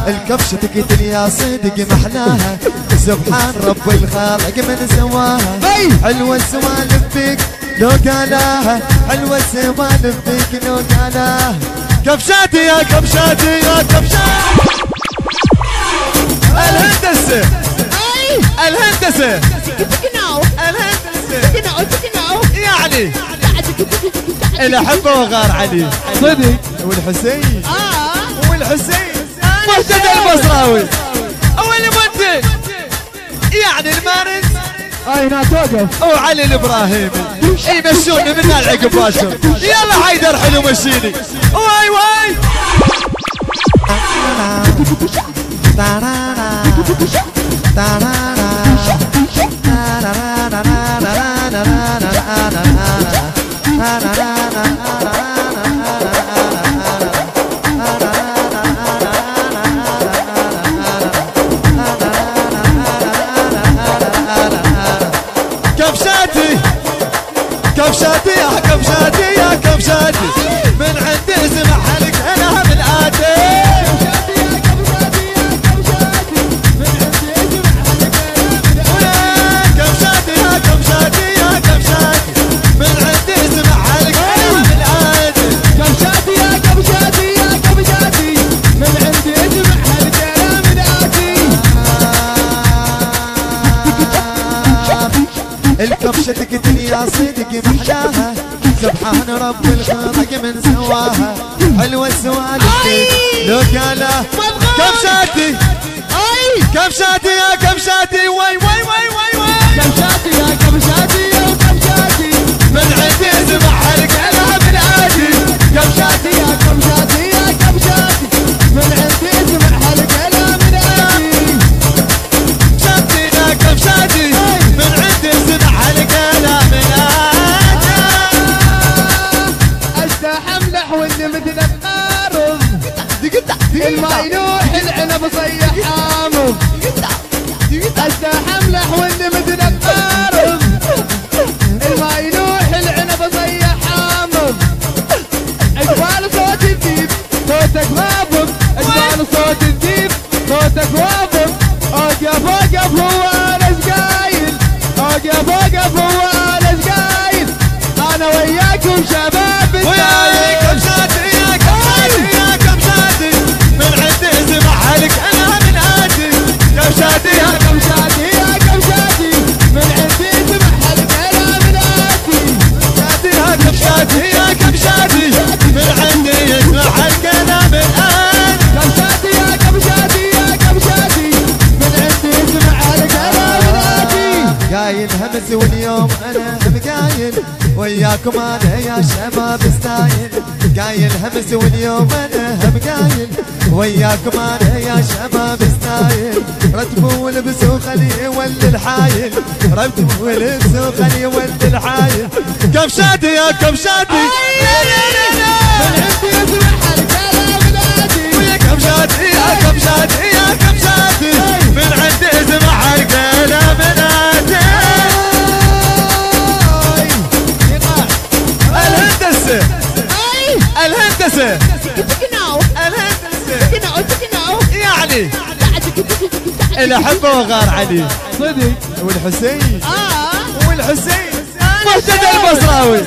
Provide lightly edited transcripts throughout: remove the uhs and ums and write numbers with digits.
الكبشة تقتل يا صدق محلاها، سبحان رب الخالق من سواها. حلوة السوالف فيك لو قالاها، حلوة السوالف فيك لو قالاها. كبشاتي يا كبشاتي يا كبشاتي. الهندسة الهندسة الهندسة يعني الأحبة وغار علي صدق والحسين والحسين مهتدى البصراوي والمنتج يعني المارس هنا توقف وعلي الابراهيمي يمشوني من العقب باشر. يلا حيدر حلو مشيني واي واي. كبشاتي كبشاتي يا كبشاتي يا كبشاتي من عندي اسمع حلق انا من اتي. كبشاتي يا كبشاتي يا كبشاتي من عندي اسمع حلق انا من اتي. كبشاتي يا كبشاتي يا كبشاتي من عندي اسمع حلق انا من اتي. الكبشة تقتل يا صدق محلاها، سبحان رب الخالق من سواها. حلوة السوالف لو قالاها. كبشاتي كبشاتي يا كبشاتي واي واي واي واي واي. كبشاتي يا كبشاتي يا كبشاتي من عندي اسمع حلق انا من عادي. كبشاتي يا كبشاتي يا كبشاتي من عندي اسمع حلق انا من عادي. كبشاتي يا كبشاتي من عندي اسمع حلق انا من عادي. استحم لحو اللي مثل النارض، الما يلوح العنب صيح حامض. استحم لحو اللي مثل النارض، الما يلوح العنب صيح حامض. اقبال صوت الديب صوتك وافق، اقبال صوت الديب صوتك وافق. اوقف اوقف هو انا سقايل، اوقف اوقف هو انا سقايل. انا وياكم شباب وياي كبشاتي يا كبشاتي يا كبشاتي من عندي اسمع حلق انا من عادي. كبشاتي يا كبشاتي يا كبشاتي من عندي اسمع حلق انا من عادي. كبشاتي يا كبشاتي من عندي اسمع حلق انا من عادي. كبشاتي يا كبشاتي يا كبشاتي من عندي اسمع حلق انا من عادي. قايل همس واليوم انا هم قايل وياكم انا يا شباب ستايل. قايل همس واليوم انا هم قايل وياكم انا يا شباب ستايل. رتبوا ولبسوا خلي يولي الحايل، رتبوا ولبسوا خلي يولي الحايل. كبشاتي يا كبشاتي من عندي اسمع حلق انا من عادي. ويا كبشاتي يا كبشاتي يا كبشاتي من عندي اسمع حلق انا من عادي. الهندسة الهندسة الهندسة يعني الأحبة وغار علي صدق والحسين والحسين مهتدى البصراوي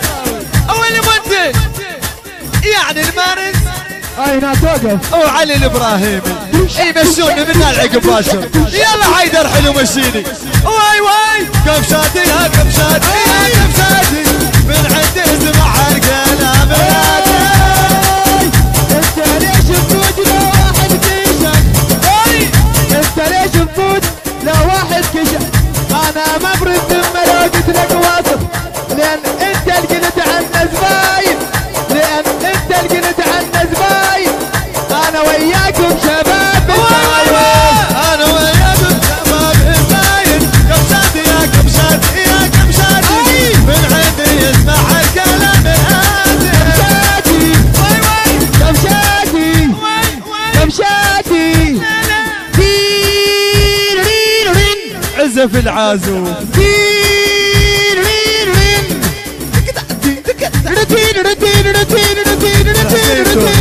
والمنتج يعني المارس هنا توقف وعلي الابراهيمي يمشوني من العقب باشر. يلا حيدر حلو مشيني واي واي. كبشاتي يا كبشاتي يا كبشاتي من عندي اسمع حلق انا من عادي. انت ليش تفوت لو واحد كشك؟ انت ليش تفوت لو واحد كشك؟ انا ما برد لو قلت لك واثق، لان انت اللي قلت عنا زباين، لان انت اللي قلت عنا زباين. انا وياكم شباب انا وياكم شباب الزاين. كبشاتي يا كبشاتي يا كبشاتي من عندي اسمع الكلام الهادي. كبشاتي واي واي كبشاتي كبشاتي عزف العازوف روتين